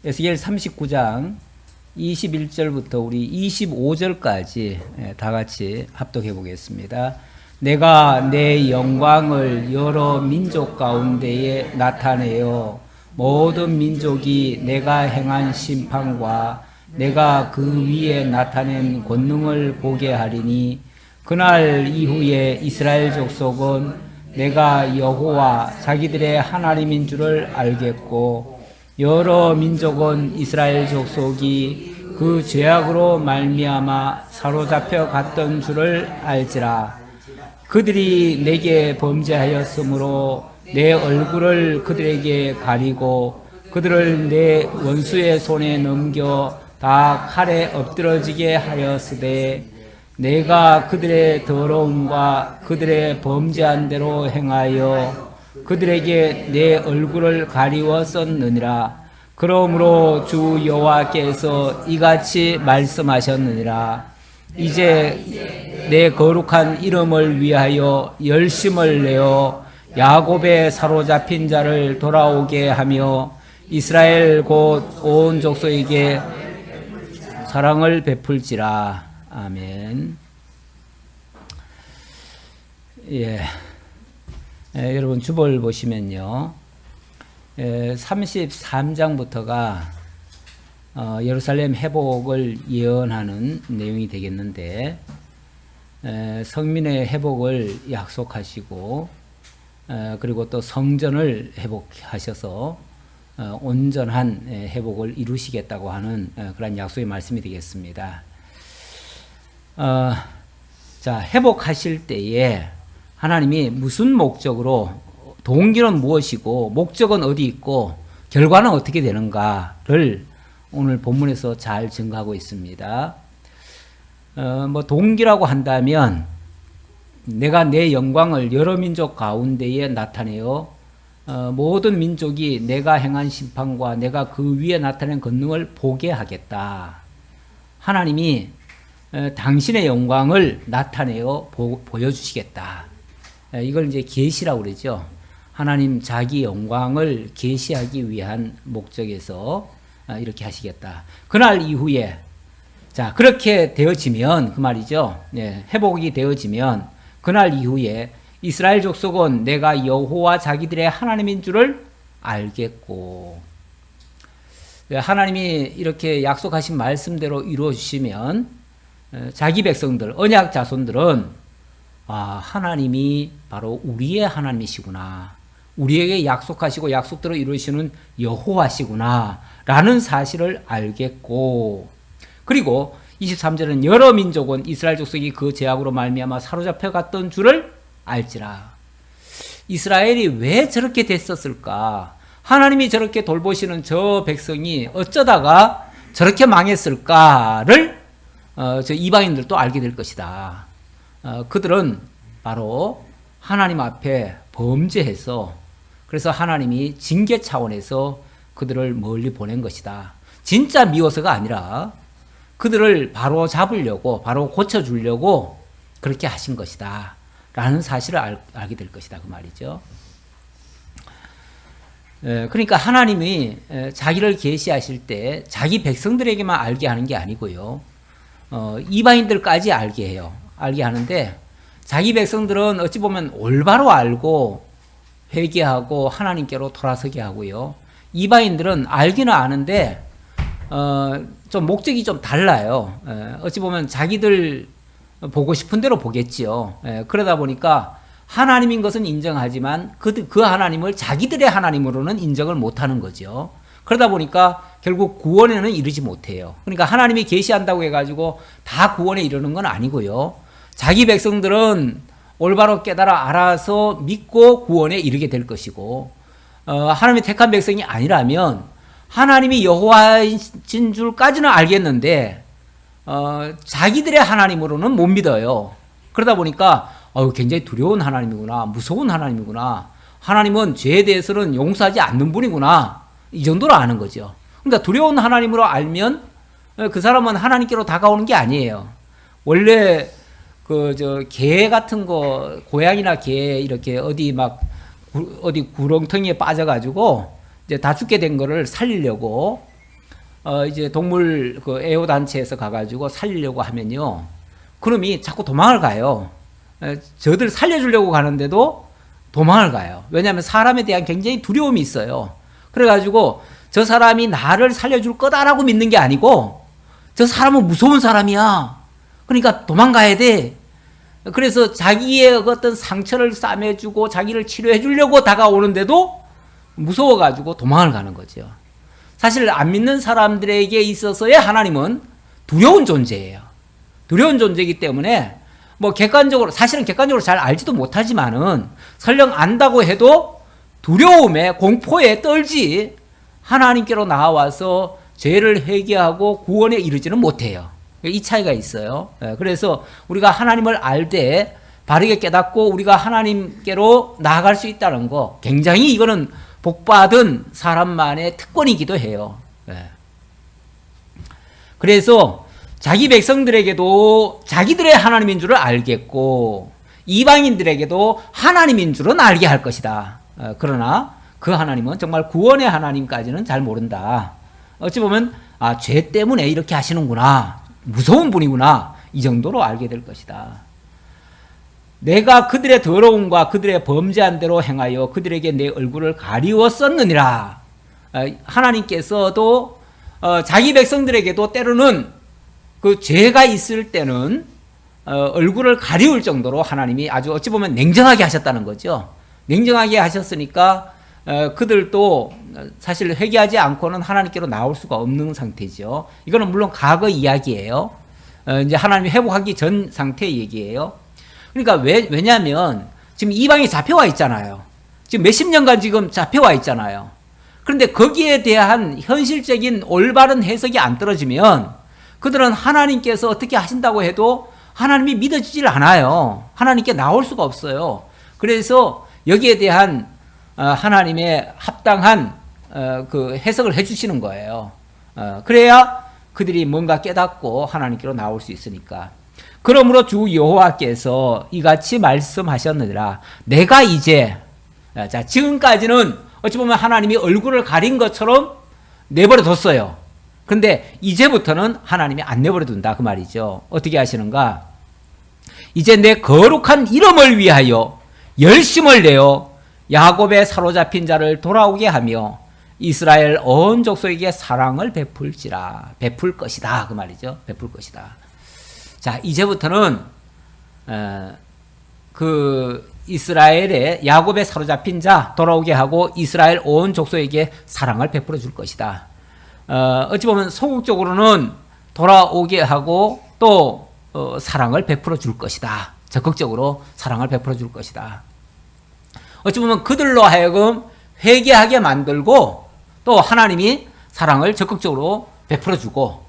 에스겔 39장 21절부터 우리 25절까지 다 같이 합독해 보겠습니다. 내가 내 영광을 여러 민족 가운데에 나타내어 모든 민족이 내가 행한 심판과 내가 그 위에 나타낸 권능을 보게 하리니 그날 이후에 이스라엘 족속은 내가 여호와 자기들의 하나님인 줄을 알겠고 여러 민족은 이스라엘 족속이 그 죄악으로 말미암아 사로잡혀 갔던 줄을 알지라. 그들이 내게 범죄하였으므로 내 얼굴을 그들에게 가리고 그들을 내 원수의 손에 넘겨 다 칼에 엎드러지게 하였으되 내가 그들의 더러움과 그들의 범죄한 대로 행하여 그들에게 내 얼굴을 가리웠었느니라. 그러므로 주 여호와께서 이같이 말씀하셨느니라. 이제 내 거룩한 이름을 위하여 열심을 내어 야곱의 사로잡힌 자를 돌아오게 하며 이스라엘 곧 온 족속에게 사랑을 베풀지라. 아멘. 여러분 주보를 보시면요, 33장부터가 예루살렘 회복을 예언하는 내용이 되겠는데, 성민의 회복을 약속하시고 그리고 또 성전을 회복하셔서 온전한 회복을 이루시겠다고 하는 그런 약속의 말씀이 되겠습니다. 자, 회복하실 때에 하나님이 무슨 목적으로, 동기는 무엇이고 목적은 어디 있고 결과는 어떻게 되는가를 오늘 본문에서 잘 증거하고 있습니다. 동기라고 한다면 내가 내 영광을 여러 민족 가운데에 나타내어 모든 민족이 내가 행한 심판과 내가 그 위에 나타낸 권능을 보게 하겠다. 하나님이 당신의 영광을 나타내어 보여주시겠다. 이걸 이제 계시라고 그러죠. 하나님 자기 영광을 계시하기 위한 목적에서 이렇게 하시겠다. 그날 이후에, 자, 그렇게 되어지면 그 말이죠. 회복이 되어지면 그날 이후에 이스라엘 족속은 내가 여호와 자기들의 하나님인 줄을 알겠고, 하나님이 이렇게 약속하신 말씀대로 이루어 주시면 자기 백성들, 언약 자손들은 하나님이 바로 우리의 하나님이시구나, 우리에게 약속하시고 약속대로 이루시는 여호와시구나 라는 사실을 알겠고, 그리고 23절은 여러 민족은 이스라엘 족속이 그 죄악으로 말미암아 사로잡혀 갔던 줄을 알지라. 이스라엘이 왜 저렇게 됐었을까? 하나님이 저렇게 돌보시는 저 백성이 어쩌다가 저렇게 망했을까를 저 이방인들도 알게 될 것이다. 그들은 바로 하나님 앞에 범죄해서, 그래서 하나님이 징계 차원에서 그들을 멀리 보낸 것이다. 진짜 미워서가 아니라 그들을 바로 잡으려고, 바로 고쳐주려고 그렇게 하신 것이다 라는 사실을 알게 될 것이다, 그 말이죠. 그러니까 하나님이 자기를 계시하실 때 자기 백성들에게만 알게 하는 게 아니고요, 이방인들까지 알게 해요. 알게 하는데, 자기 백성들은 어찌 보면 올바로 알고 회개하고 하나님께로 돌아서게 하고요, 이방인들은 알기는 아는데 좀 목적이 좀 달라요. 어찌 보면 자기들 보고 싶은 대로 보겠지요. 그러다 보니까 하나님인 것은 인정하지만 그 하나님을 자기들의 하나님으로는 인정을 못하는 거죠. 그러다 보니까 결국 구원에는 이르지 못해요. 그러니까 하나님이 계시한다고 해가지고 다 구원에 이르는 건 아니고요, 자기 백성들은 올바로 깨달아 알아서 믿고 구원에 이르게 될 것이고, 하나님이 택한 백성이 아니라면 하나님이 여호와인 줄까지는 알겠는데 자기들의 하나님으로는 못 믿어요. 그러다 보니까 굉장히 두려운 하나님이구나, 무서운 하나님이구나, 하나님은 죄에 대해서는 용서하지 않는 분이구나, 이 정도로 아는 거죠. 그러니까 두려운 하나님으로 알면 그 사람은 하나님께로 다가오는 게 아니에요. 원래 개 같은 거, 고양이나 개 이렇게 어디 구렁텅이에 빠져가지고 이제 다 죽게 된 거를 살리려고 이제 동물 그 애호단체에서 가가지고 살리려고 하면요. 그놈이 자꾸 도망을 가요. 저들 살려주려고 가는데도 도망을 가요. 왜냐하면 사람에 대한 굉장히 두려움이 있어요. 그래가지고 저 사람이 나를 살려줄 거다라고 믿는 게 아니고 저 사람은 무서운 사람이야. 그러니까 도망가야 돼. 그래서 자기의 어떤 상처를 싸매주고 자기를 치료해 주려고 다가오는데도 무서워가지고 도망을 가는 거죠. 사실 안 믿는 사람들에게 있어서의 하나님은 두려운 존재예요. 두려운 존재이기 때문에 뭐 객관적으로 사실은 객관적으로 잘 알지도 못하지만은 설령 안다고 해도 두려움에 공포에 떨지 하나님께로 나와서 죄를 회개하고 구원에 이르지는 못해요. 이 차이가 있어요. 그래서 우리가 하나님을 알 때 바르게 깨닫고 우리가 하나님께로 나아갈 수 있다는 거 굉장히 이거는 복받은 사람만의 특권이기도 해요. 그래서 자기 백성들에게도 자기들의 하나님인 줄을 알겠고 이방인들에게도 하나님인 줄은 알게 할 것이다. 그러나 그 하나님은 정말 구원의 하나님까지는 잘 모른다. 어찌 보면 죄 때문에 이렇게 하시는구나. 무서운 분이구나. 이 정도로 알게 될 것이다. 내가 그들의 더러움과 그들의 범죄한 대로 행하여 그들에게 내 얼굴을 가리웠었느니라. 하나님께서도 자기 백성들에게도 때로는 그 죄가 있을 때는 얼굴을 가리울 정도로 하나님이 아주 어찌 보면 냉정하게 하셨다는 거죠. 냉정하게 하셨으니까 그들도 사실 회개하지 않고는 하나님께로 나올 수가 없는 상태죠. 이거는 물론 과거 이야기예요. 이제 하나님이 회복하기 전 상태의 얘기예요. 그러니까 왜냐하면 지금 이방이 잡혀와 있잖아요. 지금 몇십 년간 지금 잡혀와 있잖아요. 그런데 거기에 대한 현실적인 올바른 해석이 안 떨어지면 그들은 하나님께서 어떻게 하신다고 해도 하나님이 믿어지질 않아요. 하나님께 나올 수가 없어요. 그래서 여기에 대한 하나님의 합당한 그 해석을 해주시는 거예요. 그래야 그들이 뭔가 깨닫고 하나님께로 나올 수 있으니까. 그러므로 주 여호와께서 이같이 말씀하셨느니라. 내가 이제 지금까지는 어찌 보면 하나님이 얼굴을 가린 것처럼 내버려 뒀어요. 그런데 이제부터는 하나님이 안 내버려 둔다 그 말이죠. 어떻게 하시는가? 이제 내 거룩한 이름을 위하여 열심을 내어 야곱의 사로잡힌 자를 돌아오게 하며 이스라엘 온 족속에게 사랑을 베풀 것이다 그 말이죠. 베풀 것이다. 자, 이제부터는 그 이스라엘의 야곱의 사로잡힌 자 돌아오게 하고 이스라엘 온 족속에게 사랑을 베풀어 줄 것이다. 어찌 보면 소극적으로는 돌아오게 하고 또 사랑을 베풀어 줄 것이다. 적극적으로 사랑을 베풀어 줄 것이다. 어찌 보면 그들로 하여금 회개하게 만들고 또 하나님이 사랑을 적극적으로 베풀어 주고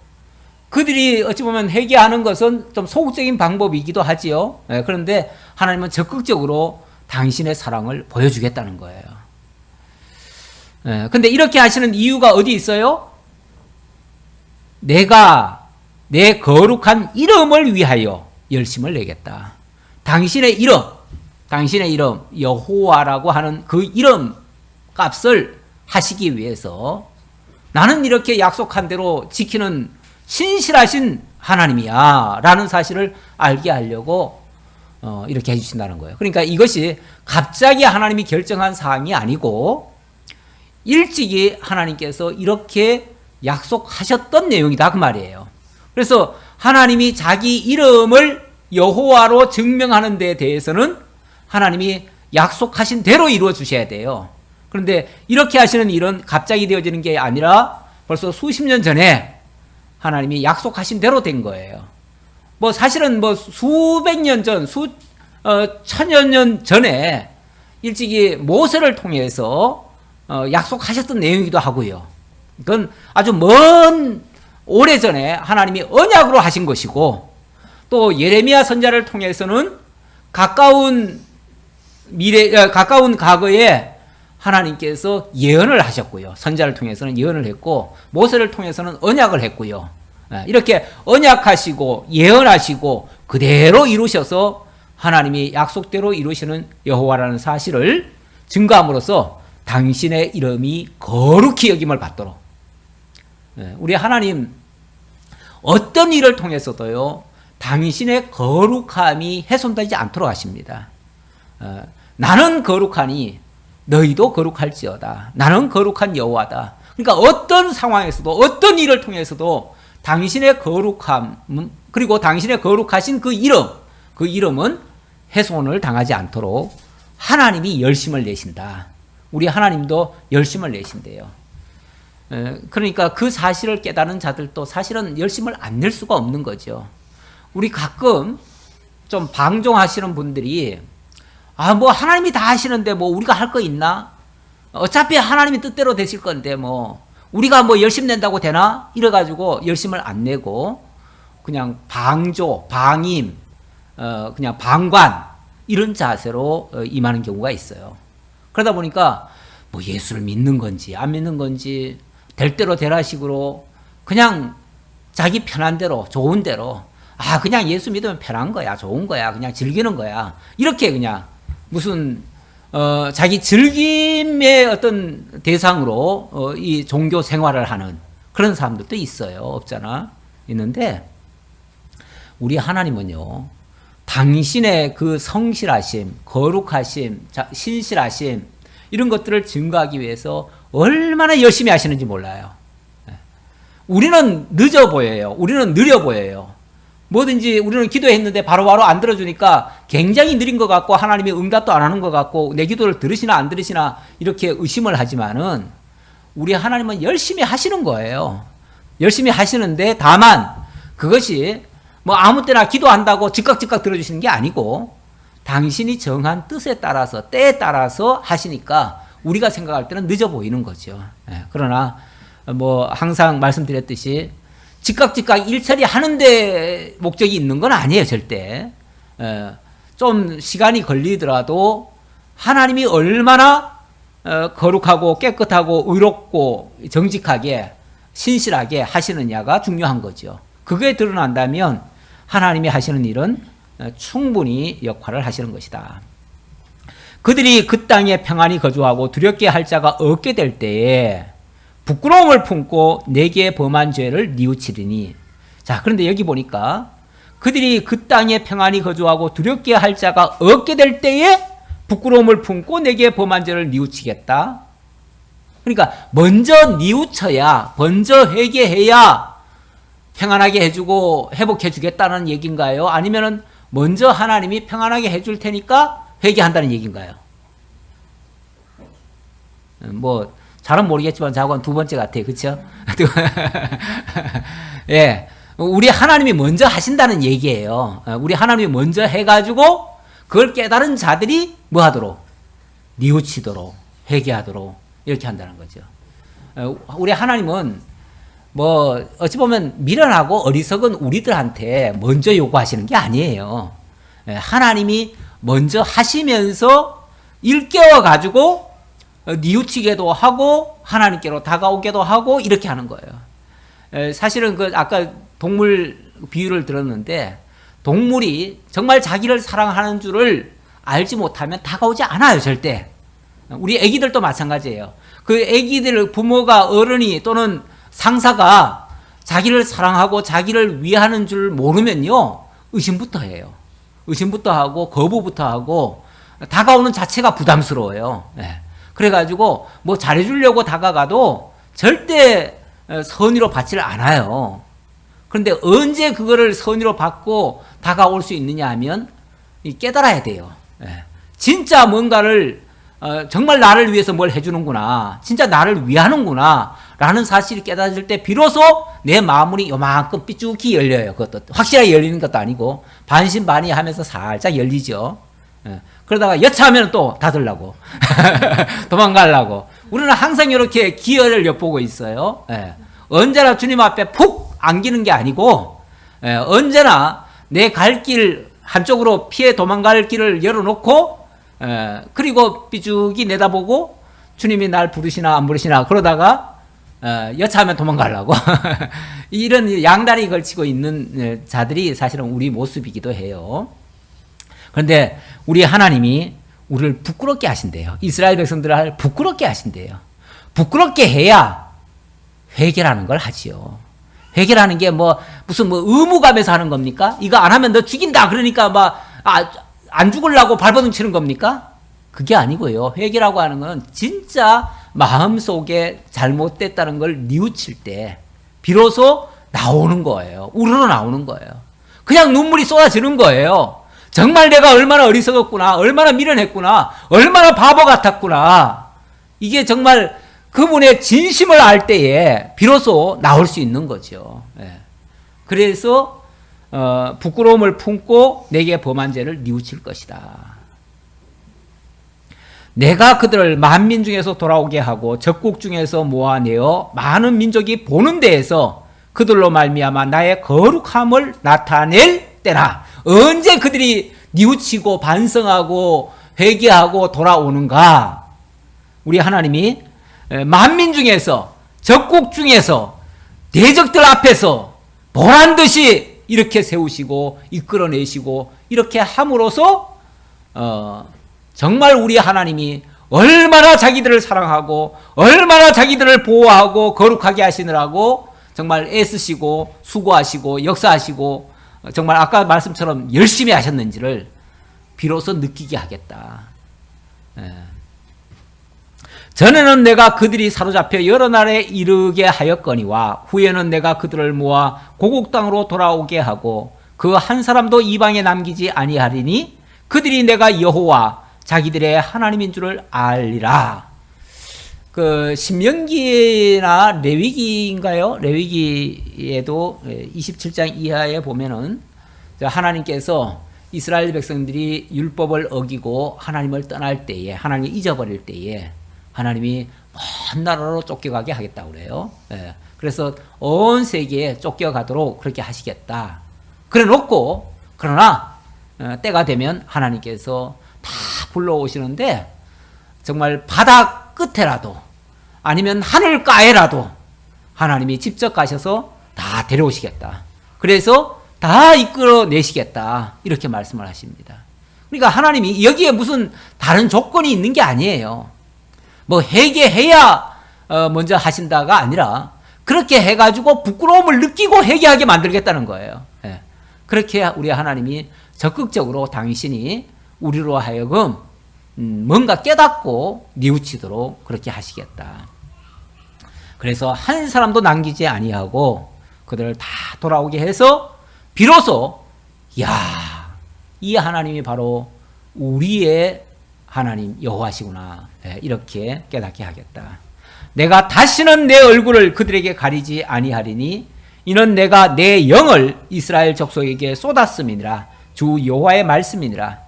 그들이 어찌 보면 회개하는 것은 좀 소극적인 방법이기도 하지요. 그런데 하나님은 적극적으로 당신의 사랑을 보여주겠다는 거예요. 근데 이렇게 하시는 이유가 어디 있어요? 내가 내 거룩한 이름을 위하여 열심을 내겠다. 당신의 이름 여호와라고 하는 그 이름 값을 하시기 위해서 나는 이렇게 약속한 대로 지키는 신실하신 하나님이야 라는 사실을 알게 하려고 이렇게 해주신다는 거예요. 그러니까 이것이 갑자기 하나님이 결정한 사항이 아니고 일찍이 하나님께서 이렇게 약속하셨던 내용이다 그 말이에요. 그래서 하나님이 자기 이름을 여호와로 증명하는 데 대해서는 하나님이 약속하신 대로 이루어 주셔야 돼요. 그런데 이렇게 하시는 일은 갑자기 되어지는 게 아니라 벌써 수십 년 전에 하나님이 약속하신 대로 된 거예요. 뭐 사실은 뭐 수백 년 전, 천여 년 전에 일찍이 모세를 통해서 약속하셨던 내용이기도 하고요. 이건 아주 먼 오래전에 하나님이 언약으로 하신 것이고 또 예레미야 선지자를 통해서는 가까운 과거에 하나님께서 예언을 하셨고요. 선지자를 통해서는 예언을 했고 모세를 통해서는 언약을 했고요. 이렇게 언약하시고 예언하시고 그대로 이루셔서 하나님이 약속대로 이루시는 여호와라는 사실을 증거함으로써 당신의 이름이 거룩히 여김을 받도록 우리 하나님 어떤 일을 통해서도요, 당신의 거룩함이 훼손되지 않도록 하십니다. 나는 거룩하니 너희도 거룩할지어다. 나는 거룩한 여호와다. 그러니까 어떤 상황에서도 어떤 일을 통해서도 당신의 거룩함 그리고 당신의 거룩하신 그 이름은 훼손을 당하지 않도록 하나님이 열심을 내신다. 우리 하나님도 열심을 내신대요. 그러니까 그 사실을 깨달은 자들도 사실은 열심을 안 낼 수가 없는 거죠. 우리 가끔 좀 방종하시는 분들이 뭐 하나님이 다 하시는데 뭐 우리가 할 거 있나? 어차피 하나님이 뜻대로 되실 건데 뭐 우리가 뭐 열심 낸다고 되나? 이래가지고 열심을 안 내고 그냥 방조, 방임, 그냥 방관 이런 자세로 임하는 경우가 있어요. 그러다 보니까 뭐 예수를 믿는 건지 안 믿는 건지 될 대로 되라 식으로 그냥 자기 편한 대로 좋은 대로 그냥 예수 믿으면 편한 거야, 좋은 거야, 그냥 즐기는 거야, 이렇게 그냥 무슨 자기 즐김의 어떤 대상으로 이 종교 생활을 하는 그런 사람들도 있어요. 없잖아. 있는데 우리 하나님은요, 당신의 그 성실하심, 거룩하심, 신실하심 이런 것들을 증거하기 위해서 얼마나 열심히 하시는지 몰라요. 우리는 늦어 보여요. 우리는 느려 보여요. 뭐든지 우리는 기도했는데 바로바로 안 들어주니까 굉장히 느린 것 같고 하나님이 응답도 안 하는 것 같고 내 기도를 들으시나 안 들으시나 이렇게 의심을 하지만은 우리 하나님은 열심히 하시는 거예요. 열심히 하시는데 다만 그것이 뭐 아무 때나 기도한다고 즉각 들어주시는 게 아니고 당신이 정한 뜻에 따라서 때에 따라서 하시니까 우리가 생각할 때는 늦어 보이는 거죠. 그러나 뭐 항상 말씀드렸듯이 즉각 일처리 하는데 목적이 있는 건 아니에요, 절대. 좀 시간이 걸리더라도 하나님이 얼마나 거룩하고 깨끗하고 의롭고 정직하게 신실하게 하시느냐가 중요한 거죠. 그게 드러난다면 하나님이 하시는 일은 충분히 역할을 하시는 것이다. 그들이 그 땅에 평안히 거주하고 두렵게 할 자가 없게 될 때에 부끄러움을 품고 내게 범한 죄를 뉘우치리니. 자, 그런데 여기 보니까 그들이 그 땅에 평안히 거주하고 두렵게 할 자가 없게 될 때에 부끄러움을 품고 내게 범한 죄를 뉘우치겠다. 그러니까 먼저 뉘우쳐야, 먼저 회개해야 평안하게 해주고 회복해 주겠다는 얘기인가요? 아니면은 먼저 하나님이 평안하게 해줄 테니까 회개한다는 얘기인가요? 뭐 잘은 모르겠지만 저하고는 두 번째 같아요. 그렇죠? 예, 우리 하나님이 먼저 하신다는 얘기예요. 우리 하나님이 먼저 해가지고 그걸 깨달은 자들이 뭐 하도록? 뉘우치도록, 회개하도록 이렇게 한다는 거죠. 우리 하나님은 뭐 어찌 보면 미련하고 어리석은 우리들한테 먼저 요구하시는 게 아니에요. 하나님이 먼저 하시면서 일깨워 가지고 뉘우치게도 하고 하나님께로 다가오게도 하고 이렇게 하는 거예요. 사실은 그 아까 동물 비유를 들었는데 동물이 정말 자기를 사랑하는 줄을 알지 못하면 다가오지 않아요, 절대. 우리 애기들도 마찬가지예요. 그 애기들 부모가 어른이 또는 상사가 자기를 사랑하고 자기를 위하는 줄 모르면요, 의심부터 해요. 의심부터 하고 거부부터 하고 다가오는 자체가 부담스러워요. 네. 그래가지고 뭐 잘해주려고 다가가도 절대 선의로 받지를 않아요. 그런데 언제 그거를 선의로 받고 다가올 수 있느냐 하면 깨달아야 돼요. 진짜 뭔가를 정말 나를 위해서 뭘 해주는구나, 진짜 나를 위하는구나 라는 사실이 깨달을 때 비로소 내 마음이 요만큼 삐죽히 열려요. 그것도 확실하게 열리는 것도 아니고 반신반의하면서 살짝 열리죠. 그러다가 여차하면 또 닫으려고 도망가려고. 우리는 항상 이렇게 기회를 엿보고 있어요. 언제나 주님 앞에 푹 안기는 게 아니고 언제나 내 갈 길 한쪽으로 피해 도망갈 길을 열어놓고 그리고 삐죽이 내다보고 주님이 날 부르시나 안 부르시나 그러다가 여차하면 도망가려고 이런 양다리 걸치고 있는 자들이 사실은 우리 모습이기도 해요. 그런데 우리 하나님이 우리를 부끄럽게 하신대요. 이스라엘 백성들을 부끄럽게 하신대요. 부끄럽게 해야 회개라는 걸 하지요. 회개라는 게 무슨 의무감에서 하는 겁니까? 이거 안 하면 너 죽인다. 그러니까 안 죽으려고 발버둥 치는 겁니까? 그게 아니고요. 회개라고 하는 건 진짜 마음속에 잘못됐다는 걸 뉘우칠 때 비로소 나오는 거예요. 우러러 나오는 거예요. 그냥 눈물이 쏟아지는 거예요. 정말 내가 얼마나 어리석었구나, 얼마나 미련했구나, 얼마나 바보 같았구나. 이게 정말 그분의 진심을 알 때에 비로소 나올 수 있는 거죠. 그래서 부끄러움을 품고 내게 범한 죄를 뉘우칠 것이다. 내가 그들을 만민 중에서 돌아오게 하고 적국 중에서 모아내어 많은 민족이 보는 데에서 그들로 말미암아 나의 거룩함을 나타낼 때라. 언제 그들이 뉘우치고 반성하고 회개하고 돌아오는가? 우리 하나님이 만민 중에서 적국 중에서 대적들 앞에서 보란듯이 이렇게 세우시고 이끌어내시고 이렇게 함으로써 정말 우리 하나님이 얼마나 자기들을 사랑하고 얼마나 자기들을 보호하고 거룩하게 하시느라고 정말 애쓰시고 수고하시고 역사하시고 정말 아까 말씀처럼 열심히 하셨는지를 비로소 느끼게 하겠다. 전에는 내가 그들이 사로잡혀 여러 날에 이르게 하였거니와 후에는 내가 그들을 모아 고국 땅으로 돌아오게 하고 그 한 사람도 이방에 남기지 아니하리니 그들이 내가 여호와 자기들의 하나님인 줄을 알리라. 그 신명기나 레위기인가요? 레위기에도 27장 이하에 보면은 하나님께서 이스라엘 백성들이 율법을 어기고 하나님을 떠날 때에, 하나님을 잊어버릴 때에 하나님이 먼 나라로 쫓겨가게 하겠다고 그래요. 그래서 온 세계에 쫓겨가도록 그렇게 하시겠다. 그래 놓고 그러나 때가 되면 하나님께서 다 불러오시는데 정말 바다 끝에라도 아니면 하늘가에라도 하나님이 직접 가셔서 다 데려오시겠다. 그래서 다 이끌어내시겠다. 이렇게 말씀을 하십니다. 그러니까 하나님이 여기에 무슨 다른 조건이 있는 게 아니에요. 회개해야 먼저 하신다가 아니라 그렇게 해가지고 부끄러움을 느끼고 회개하게 만들겠다는 거예요. 그렇게 우리 하나님이 적극적으로 당신이 우리로 하여금 뭔가 깨닫고 뉘우치도록 그렇게 하시겠다. 그래서 한 사람도 남기지 아니하고 그들을 다 돌아오게 해서 비로소 이 하나님이 바로 우리의 하나님 여호와시구나, 이렇게 깨닫게 하겠다. 내가 다시는 내 얼굴을 그들에게 가리지 아니하리니 이는 내가 내 영을 이스라엘 족속에게 쏟았음이니라. 주 여호와의 말씀이니라.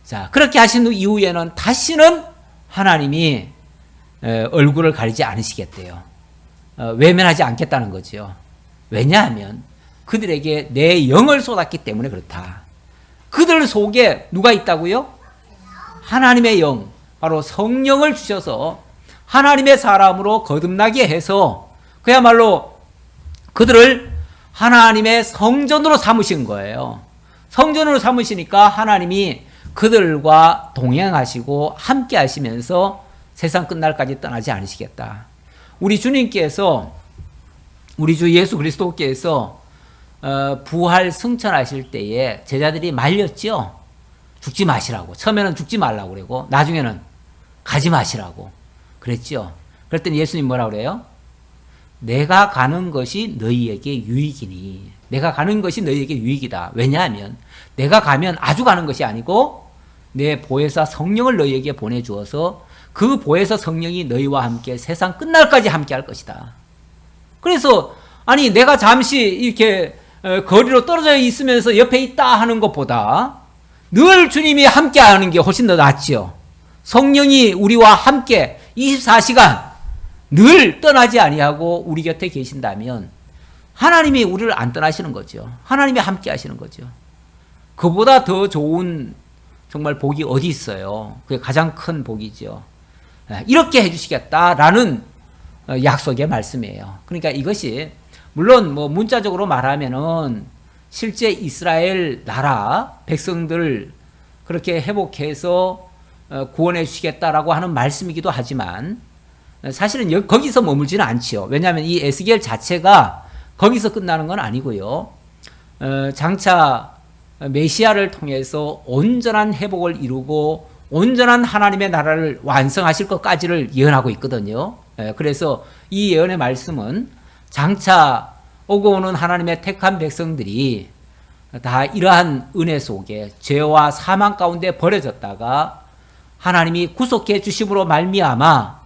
자, 그렇게 하신 이후에는 다시는 하나님이 얼굴을 가리지 않으시겠대요. 외면하지 않겠다는 거죠. 왜냐하면 그들에게 내 영을 쏟았기 때문에 그렇다. 그들 속에 누가 있다고요? 하나님의 영, 바로 성령을 주셔서 하나님의 사람으로 거듭나게 해서 그야말로 그들을 하나님의 성전으로 삼으신 거예요. 성전으로 삼으시니까 하나님이 그들과 동행하시고 함께 하시면서 세상 끝날까지 떠나지 않으시겠다. 우리 주님께서, 우리 주 예수 그리스도께서 부활 승천하실 때에 제자들이 말렸죠. 죽지 마시라고. 처음에는 죽지 말라고 그러고 나중에는 가지 마시라고 그랬죠. 그랬더니 예수님 뭐라고 그래요? 내가 가는 것이 너희에게 유익이니. 내가 가는 것이 너희에게 유익이다. 왜냐하면 내가 가면 아주 가는 것이 아니고 내 보혜사 성령을 너희에게 보내주어서 그 보혜사 성령이 너희와 함께 세상 끝날까지 함께 할 것이다. 그래서 아니 내가 잠시 이렇게 거리로 떨어져 있으면서 옆에 있다 하는 것보다 늘 주님이 함께 하는 게 훨씬 더 낫지요. 성령이 우리와 함께 24시간 늘 떠나지 아니하고 우리 곁에 계신다면 하나님이 우리를 안 떠나시는 거죠. 하나님이 함께 하시는 거죠. 그보다 더 좋은 정말 복이 어디 있어요. 그게 가장 큰 복이죠. 이렇게 해주시겠다라는 약속의 말씀이에요. 그러니까 이것이 물론 문자적으로 말하면은 실제 이스라엘 나라 백성들 그렇게 회복해서 구원해 주시겠다라고 하는 말씀이기도 하지만 사실은 거기서 머물지는 않지요. 왜냐하면 이 에스겔 자체가 거기서 끝나는 건 아니고요. 장차 메시아를 통해서 온전한 회복을 이루고 온전한 하나님의 나라를 완성하실 것까지를 예언하고 있거든요. 그래서 이 예언의 말씀은 장차 오고 오는 하나님의 택한 백성들이 다 이러한 은혜 속에 죄와 사망 가운데 버려졌다가 하나님이 구속해 주심으로 말미암아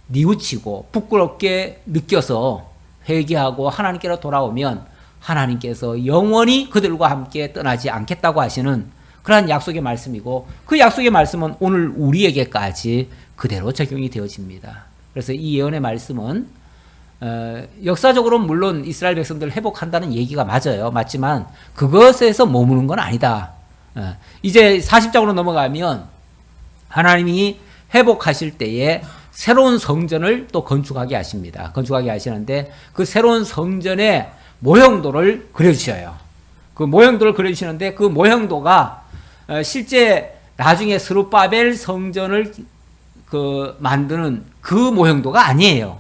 뉘우치고 부끄럽게 느껴서 회개하고 하나님께로 돌아오면 하나님께서 영원히 그들과 함께 떠나지 않겠다고 하시는 그러한 약속의 말씀이고, 그 약속의 말씀은 오늘 우리에게까지 그대로 적용이 되어집니다. 그래서 이 예언의 말씀은 역사적으로 물론 이스라엘 백성들을 회복한다는 얘기가 맞아요. 맞지만 그것에서 머무는 건 아니다. 이제 40장으로 넘어가면 하나님이 회복하실 때에 새로운 성전을 또 건축하게 하십니다. 건축하게 하시는데 그 새로운 성전의 모형도를 그려주셔요. 그 모형도를 그려주시는데 그 모형도가 실제 나중에 스룹바벨 성전을 만드는 그 모형도가 아니에요.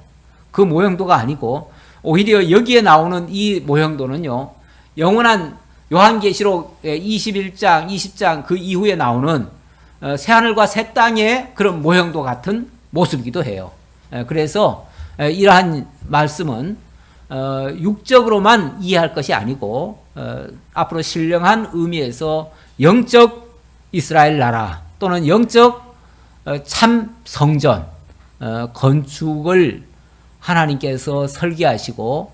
그 모형도가 아니고 오히려 여기에 나오는 이 모형도는요, 영원한 요한계시록 21장, 20장 그 이후에 나오는 새하늘과 새 땅의 그런 모형도 같은 모습이기도 해요. 그래서 이러한 말씀은 육적으로만 이해할 것이 아니고 앞으로 신령한 의미에서 영적 이스라엘 나라 또는 영적 참 성전 건축을 하나님께서 설계하시고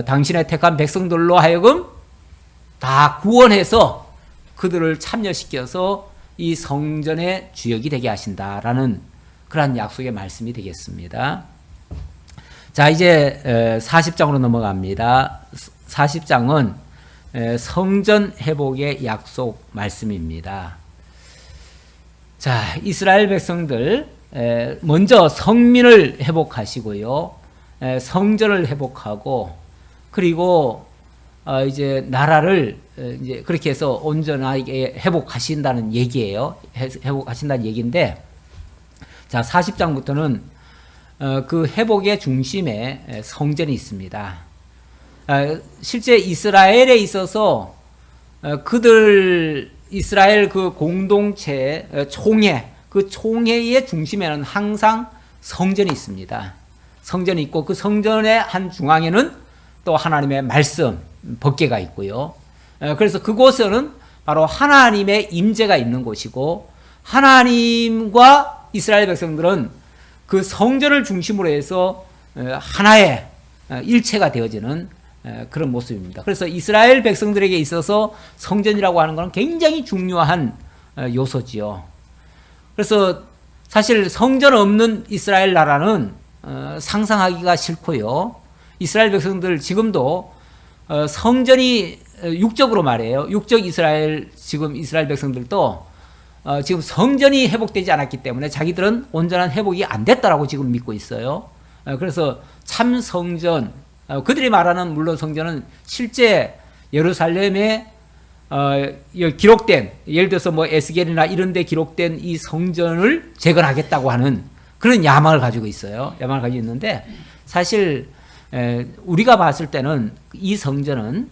당신의 택한 백성들로 하여금 다 구원해서 그들을 참여시켜서 이 성전의 주역이 되게 하신다라는 그러한 약속의 말씀이 되겠습니다. 자, 이제 40장으로 넘어갑니다. 40장은 성전 회복의 약속 말씀입니다. 자, 이스라엘 백성들 먼저 성민을 회복하시고요, 성전을 회복하고, 그리고 이제 나라를 이제 그렇게 해서 온전하게 회복하신다는 얘기예요. 회복하신다는 얘기인데, 자, 40장부터는 그 회복의 중심에 성전이 있습니다. 실제 이스라엘에 있어서 그들 이스라엘 그 공동체 총회, 그 총회의 중심에는 항상 성전이 있습니다. 성전이 있고 그 성전의 한 중앙에는 또 하나님의 말씀 법궤가 있고요. 그래서 그곳에는 바로 하나님의 임재가 있는 곳이고, 하나님과 이스라엘 백성들은 그 성전을 중심으로 해서 하나의 일체가 되어지는 그런 모습입니다. 그래서 이스라엘 백성들에게 있어서 성전이라고 하는 것은 굉장히 중요한 요소지요. 그래서 사실 성전 없는 이스라엘 나라는 상상하기가 싫고요. 이스라엘 백성들 지금도 성전이 육적으로 말해요. 육적 이스라엘, 지금 이스라엘 백성들도 지금 성전이 회복되지 않았기 때문에 자기들은 온전한 회복이 안 됐다라고 지금 믿고 있어요. 그래서 참 성전, 그들이 말하는 물론 성전은 실제 예루살렘에 기록된, 예를 들어서 뭐 에스겔이나 이런 데 기록된 이 성전을 재건하겠다고 하는 그런 야망을 가지고 있어요. 야망을 가지고 있는데, 사실 우리가 봤을 때는 이 성전은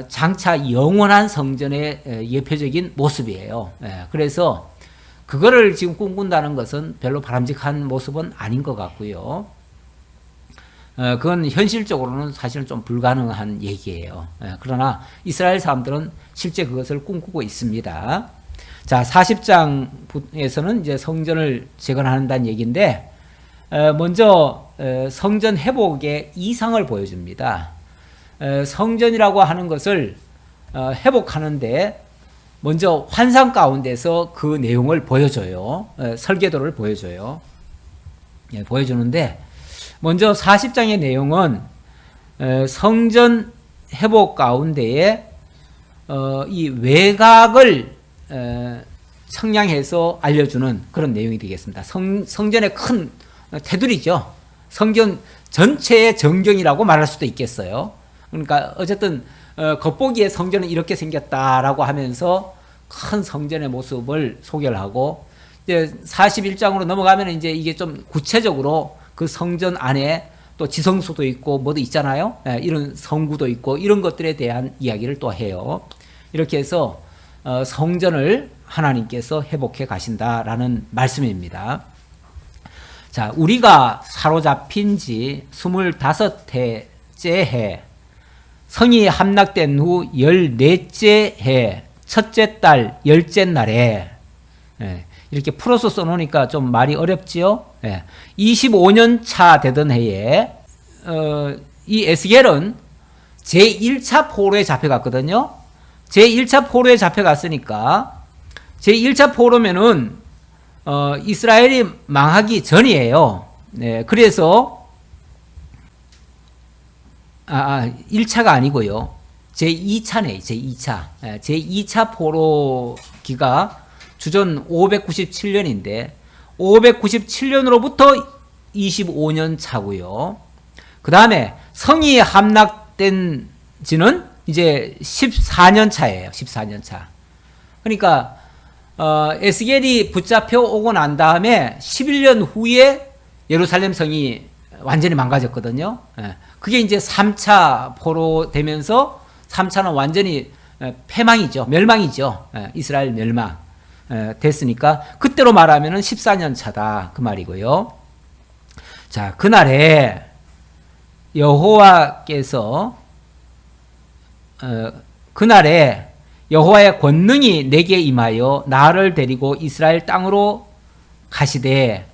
장차 영원한 성전의 예표적인 모습이에요. 그래서 그거를 지금 꿈꾼다는 것은 별로 바람직한 모습은 아닌 것 같고요. 그건 현실적으로는 사실은 좀 불가능한 얘기예요. 그러나 이스라엘 사람들은 실제 그것을 꿈꾸고 있습니다. 자, 40장에서는 이제 성전을 재건한다는 얘기인데, 먼저 성전 회복의 이상을 보여줍니다. 성전이라고 하는 것을 회복하는데 먼저 환상 가운데서 그 내용을 보여줘요. 설계도를 보여줘요. 보여주는데, 먼저 40장의 내용은 성전 회복 가운데에 이 외곽을 청량해서 알려주는 그런 내용이 되겠습니다. 성전의 큰 테두리죠. 성전 전체의 전경이라고 말할 수도 있겠어요. 그러니까 어쨌든 겉보기에 성전은 이렇게 생겼다라고 하면서 큰 성전의 모습을 소개를 하고, 이제 41장으로 넘어가면 이제 이게 좀 구체적으로 그 성전 안에 또 지성소도 있고 뭐도 있잖아요. 이런 성구도 있고 이런 것들에 대한 이야기를 또 해요. 이렇게 해서 성전을 하나님께서 회복해 가신다라는 말씀입니다. 자, 우리가 사로잡힌 지 25해째 해, 성이 함락된 후 14째 해, 첫째 달 10째 날에, 이렇게 풀어서 써놓으니까 좀 말이 어렵지요? 25년 차 되던 해에, 이 에스겔은 제1차 포로에 잡혀갔거든요. 제1차 포로에 잡혀갔으니까, 제1차 포로면은, 이스라엘이 망하기 전이에요. 네, 그래서, 1차가 아니고요. 제2차네, 제2차. 제2차 포로기가 주전 597년인데, 597년으로부터 25년 차고요. 그 다음에 성이 함락된 지는 이제 14년 차예요. 14년 차. 그러니까, 에스겔이 붙잡혀 오고 난 다음에 11년 후에 예루살렘 성이 완전히 망가졌거든요. 그게 이제 3차 포로 되면서 3차는 완전히 패망이죠. 멸망이죠. 이스라엘 멸망 됐으니까 그때로 말하면은 14년 차다 그 말이고요. 자, 그날에 여호와께서 그날에 여호와의 권능이 내게 임하여 나를 데리고 이스라엘 땅으로 가시되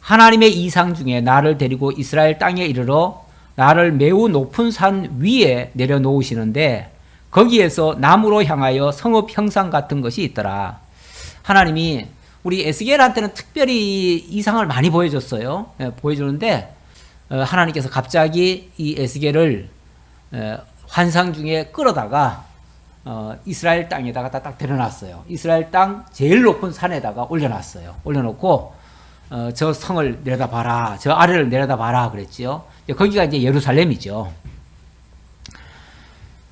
하나님의 이상 중에 나를 데리고 이스라엘 땅에 이르러 나를 매우 높은 산 위에 내려놓으시는데 거기에서 나무로 향하여 성읍 형상 같은 것이 있더라. 하나님이 우리 에스겔한테는 특별히 이상을 많이 보여줬어요. 보여주는데 하나님께서 갑자기 이 에스겔을 환상 중에 끌어다가 이스라엘 땅에다가 딱 데려놨어요. 이스라엘 땅 제일 높은 산에다가 올려놨어요. 올려놓고 저 성을 내려다봐라, 저 아래를 내려다봐라 그랬지요. 거기가 이제 예루살렘이죠.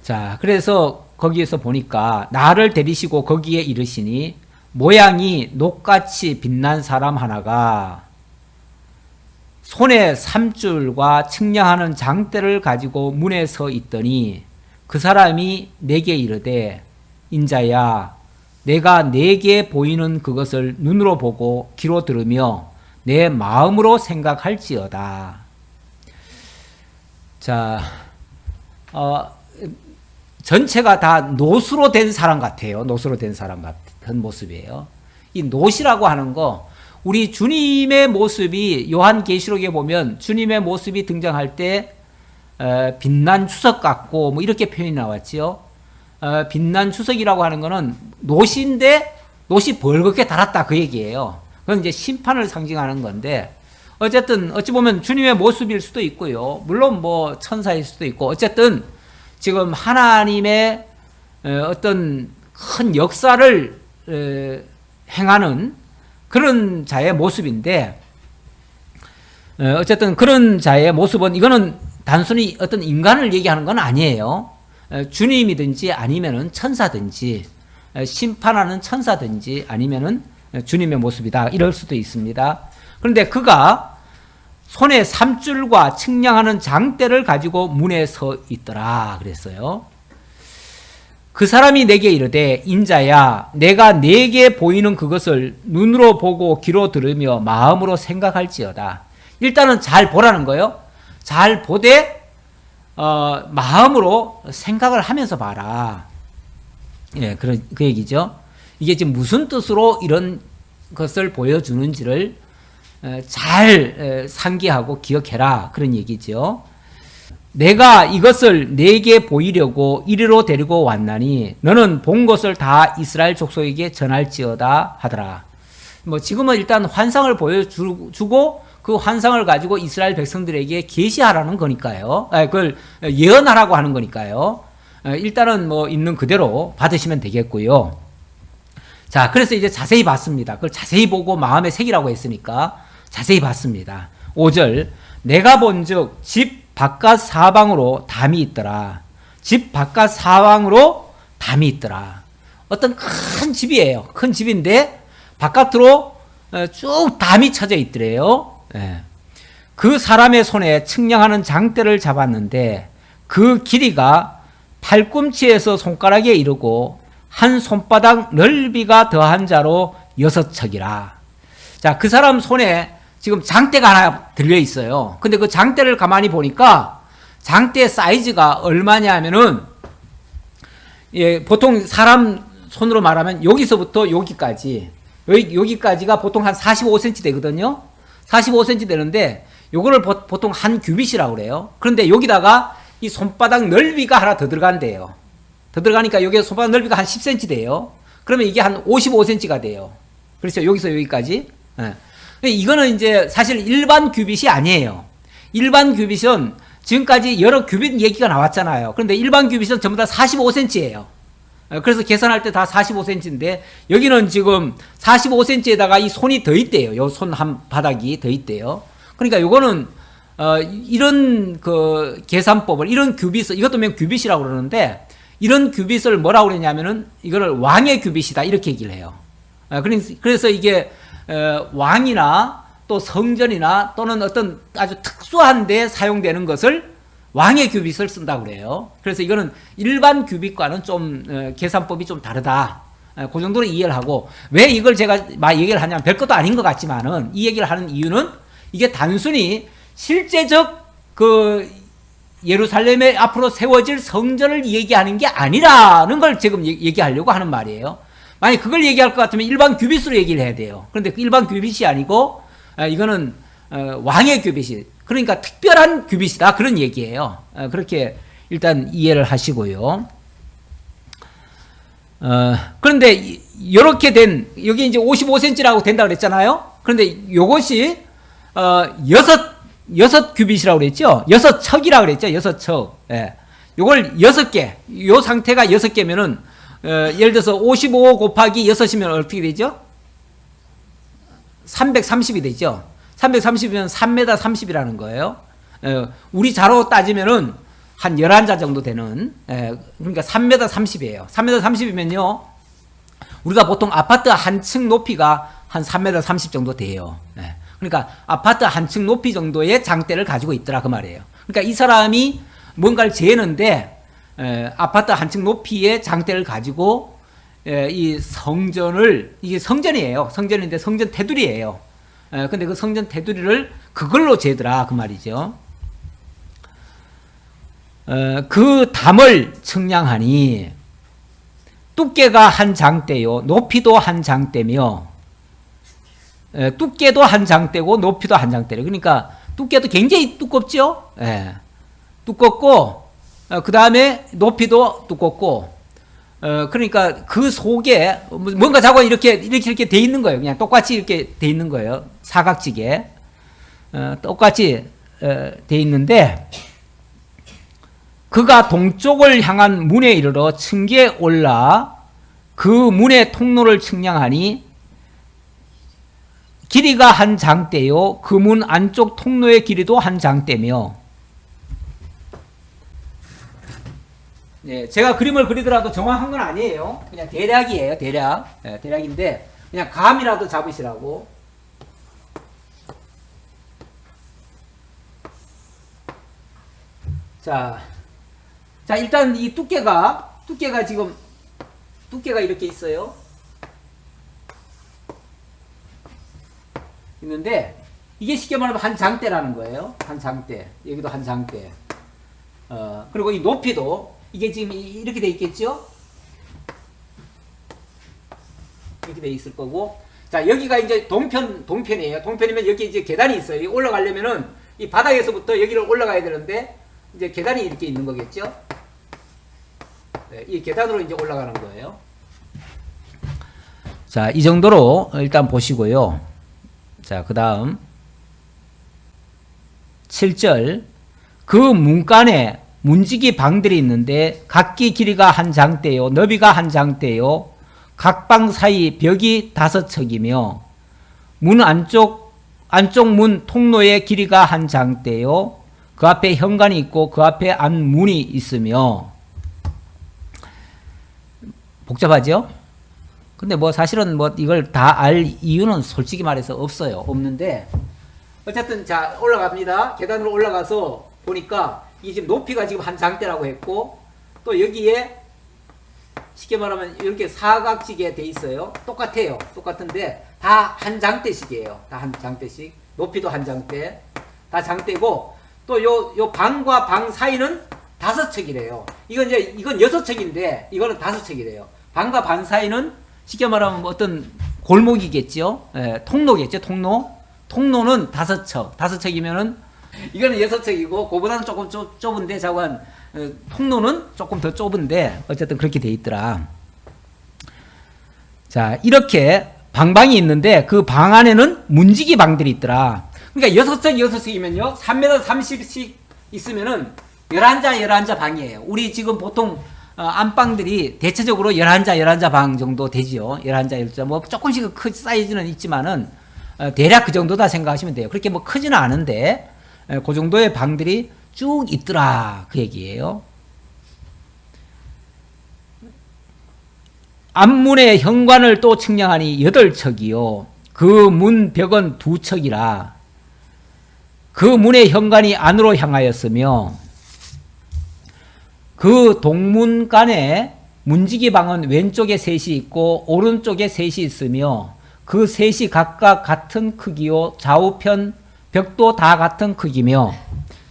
자, 그래서 거기에서 보니까 나를 데리시고 거기에 이르시니 모양이 녹같이 빛난 사람 하나가 손에 삼줄과 측량하는 장대를 가지고 문에 서 있더니 그 사람이 내게 이르되 인자야 내가 내게 보이는 그것을 눈으로 보고 귀로 들으며 내 마음으로 생각할지어다. 자, 전체가 다 노수로 된 사람 같아요. 노수로 된 사람 같은 모습이에요. 이 노시라고 하는 거 우리 주님의 모습이 요한계시록에 보면 주님의 모습이 등장할 때 빛난 추석 같고 뭐 이렇게 표현이 나왔지요. 빛난 추석이라고 하는 거는 노시인데 노시 벌겋게 달았다 그 얘기예요. 그건 이제 심판을 상징하는 건데 어쨌든 어찌 보면 주님의 모습일 수도 있고요. 물론 뭐 천사일 수도 있고 어쨌든 지금 하나님의 어떤 큰 역사를 행하는 그런 자의 모습인데 어쨌든 그런 자의 모습은 이거는 단순히 어떤 인간을 얘기하는 건 아니에요. 주님이든지 아니면은 천사든지 심판하는 천사든지 아니면은 주님의 모습이다 이럴 수도 있습니다. 그런데 그가 손에 삼줄과 측량하는 장대를 가지고 문에 서 있더라 그랬어요. 그 사람이 내게 이르되 인자야 내가 내게 보이는 그것을 눈으로 보고 귀로 들으며 마음으로 생각할지어다. 일단은 잘 보라는 거예요. 잘 보되 마음으로 생각을 하면서 봐라. 예, 그 얘기죠. 이게 지금 무슨 뜻으로 이런 것을 보여주는지를 잘 상기하고 기억해라. 그런 얘기죠. 내가 이것을 내게 보이려고 이리로 데리고 왔나니 너는 본 것을 다 이스라엘 족속에게 전할지어다 하더라. 뭐 지금은 일단 환상을 보여주고 그 환상을 가지고 이스라엘 백성들에게 계시하라는 거니까요. 그걸 예언하라고 하는 거니까요. 일단은 뭐 있는 그대로 받으시면 되겠고요. 자, 그래서 이제 자세히 봤습니다. 그걸 자세히 보고 마음에 새기라고 했으니까 자세히 봤습니다. 5절 내가 본즉 집 바깥 사방으로 담이 있더라. 집 바깥 사방으로 담이 있더라. 어떤 큰 집이에요. 큰 집인데 바깥으로 쭉 담이 쳐져 있더래요. 예. 그 사람의 손에 측량하는 장대를 잡았는데 그 길이가 팔꿈치에서 손가락에 이르고 한 손바닥 넓이가 더한 자로 6척이라. 자, 그 사람 손에 지금 장대가 하나 들려 있어요. 근데 그 장대를 가만히 보니까 장대 사이즈가 얼마냐 하면은, 예, 보통 사람 손으로 말하면 여기서부터 여기까지, 여기까지가 보통 한 45cm 되거든요. 45cm 되는데, 요거를 보통 한 규빗이라고 그래요. 그런데 여기다가 이 손바닥 넓이가 하나 더 들어간대요. 더 들어가니까 여기 손바닥 넓이가 한 10cm 돼요. 그러면 이게 한 55cm가 돼요. 그렇죠. 여기서 여기까지. 예. 이거는 이제 사실 일반 규빗이 아니에요. 일반 규빗은 지금까지 여러 규빗 얘기가 나왔잖아요. 그런데 일반 규빗은 전부 다 45cm예요. 그래서 계산할 때 다 45cm인데 여기는 지금 45cm에다가 이 손이 더 있대요. 요 손 한 바닥이 더 있대요. 그러니까 요거는 이런 그 계산법을, 이런 규빗을, 이것도 면 규빗이라고 그러는데, 이런 규빗을 뭐라고 그러냐면은 이거를 왕의 규빗이다 이렇게 얘기를 해요. 그래서 이게 왕이나 또 성전이나 또는 어떤 아주 특수한 데 사용되는 것을 왕의 규빗을 쓴다고 그래요. 그래서 이거는 일반 규빗과는 좀 계산법이 좀 다르다. 그 정도로 이해를 하고, 왜 이걸 제가 막 얘기를 하냐면 별것도 아닌 것 같지만은 이 얘기를 하는 이유는 이게 단순히 실제적 그 예루살렘에 앞으로 세워질 성전을 얘기하는 게 아니라는 걸 지금 얘기하려고 하는 말이에요. 만약 그걸 얘기할 것 같으면 일반 규빗으로 얘기를 해야 돼요. 그런데 일반 규빗이 아니고 이거는 왕의 규빗이, 그러니까 특별한 규빗이다 그런 얘기예요. 그렇게 일단 이해를 하시고요. 그런데 이렇게 된, 여기 이제 55cm라고 된다 그랬잖아요. 그런데 요것이 여섯 규빗이라고 그랬죠. 6척이라고 그랬죠. 6척. 예. 요걸 6개, 요 상태가 6개면은 예를 들어서 55 곱하기 6이면 어떻게 되죠? 330이 되죠. 330이면 3m 30이라는 거예요. 우리 자로 따지면은 한 11자 정도 되는, 그러니까 3m 30이에요. 3m 30이면요, 우리가 보통 아파트 한 층 높이가 한 3m 30 정도 돼요. 그러니까 아파트 한 층 높이 정도의 장대를 가지고 있더라 그 말이에요. 그러니까 이 사람이 뭔가를 재는데 아파트 한 층 높이의 장대를 가지고 이 성전을, 이게 성전이에요. 성전인데 성전 테두리예요. 근데 그 성전 테두리를 그걸로 재더라 그 말이죠. 그 담을 측량하니 두께가 한 장대요, 높이도 한 장대며, 두께도 한 장대고 높이도 한 장대래. 그러니까 두께도 굉장히 두껍죠. 두껍고 그 다음에 높이도 두껍고, 그러니까 그 속에 뭔가 자꾸 이렇게 돼 있는 거예요. 그냥 똑같이 이렇게 돼 있는 거예요. 사각지게 똑같이 돼 있는데, 그가 동쪽을 향한 문에 이르러 층계에 올라 그 문의 통로를 측량하니 길이가 한 장대요, 그 문 안쪽 통로의 길이도 한 장대며. 네, 제가 그림을 그리더라도 정확한 건 아니에요. 그냥 대략이에요. 대략. 네, 대략인데 그냥 감이라도 잡으시라고. 자, 일단 이 두께가 지금 두께가 이렇게 있어요. 있는데 이게 쉽게 말하면 한 장대라는 거예요. 한 장대. 여기도 한 장대. 그리고 이 높이도 이게 지금 이렇게 돼 있겠죠? 이렇게 돼 있을 거고. 자, 여기가 이제 동편이에요. 동편이면 여기 이제 계단이 있어요. 여기 올라가려면은 이 바닥에서부터 여기를 올라가야 되는데 이제 계단이 이렇게 있는 거겠죠? 네, 이 계단으로 이제 올라가는 거예요. 자, 이 정도로 일단 보시고요. 자, 그 다음 7절. 그 문간에 문지기 방들이 있는데 각기 길이가 한 장대요, 너비가 한 장대요, 각 방 사이 벽이 5척이며 문 안쪽 문 통로의 길이가 한 장대요, 그 앞에 현관이 있고 그 앞에 안문이 있으며. 복잡하죠? 근데 뭐 사실은 뭐 이걸 다 알 이유는 솔직히 말해서 없어요. 없는데 어쨌든 자 올라갑니다. 계단으로 올라가서 보니까 이 지금 높이가 지금 한 장대라고 했고 또 여기에 쉽게 말하면 이렇게 사각지게 돼 있어요. 똑같아요. 똑같은데 다 한 장대씩이에요. 다 한 장대씩. 높이도 한 장대. 다 장대고 또 요 방과 방 사이는 5척이래요. 이건 6척인데 이거는 5척이래요. 방과 방 사이는 쉽게 말하면 어떤 골목이겠죠. 예, 통로겠죠. 통로는 5척. 5척이면은 이거는 6척이고 그보다는 조금 좁은데 자관 통로는 조금 더 좁은데 어쨌든 그렇게 돼 있더라. 자, 이렇게 방방이 있는데 그 방 안에는 문지기 방들이 있더라. 그러니까 6척이면요. 3m 30씩 있으면은 11자 방이에요. 우리 지금 보통 안방들이 대체적으로 11자 방 정도 되지요. 11자, 12자. 뭐 조금씩 큰 사이즈는 있지만은 대략 그 정도다 생각하시면 돼요. 그렇게 뭐 크지는 않은데 그 정도의 방들이 쭉 있더라. 그 얘기예요. 앞문의 현관을 또 측량하니 8척이요. 그 문 벽은 2척이라. 그 문의 현관이 안으로 향하였으며 그 동문간에 문지기 방은 왼쪽에 셋이 있고 오른쪽에 셋이 있으며 그 셋이 각각 같은 크기요. 좌우편 벽도 다 같은 크기며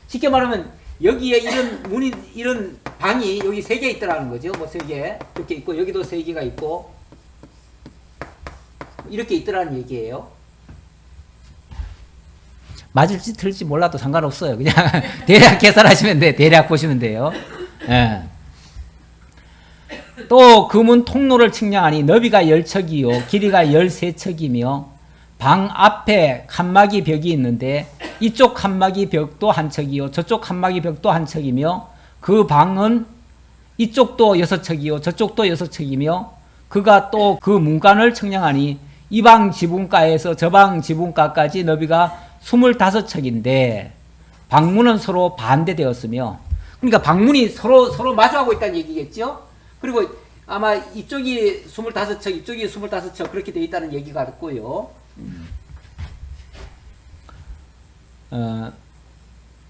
쉽게 말하면 여기에 이런 방이 여기 3개 있더라는 거죠. 뭐 3개 이렇게 있고 여기도 3개가 있고 이렇게 있더라는 얘기예요. 맞을지 틀릴지 몰라도 상관없어요. 그냥 대략 계산하시면 돼. 대략 보시면 돼요. 예. 또 그 문 통로를 측량하니 너비가 10척이요 길이가 13척이며 방 앞에 칸막이 벽이 있는데 이쪽 칸막이 벽도 한 척이요 저쪽 칸막이 벽도 한 척이며 그 방은 이쪽도 6척이요 저쪽도 6척이며 그가 또 그 문간을 측량하니 이 방 지붕가에서 저 방 지붕가까지 너비가 25척인데 방문은 서로 반대되었으며 그러니까 방문이 서로 마주하고 있다는 얘기겠죠. 그리고 아마 이쪽이 25척 이쪽이 25척 그렇게 돼 있다는 얘기가 있고요.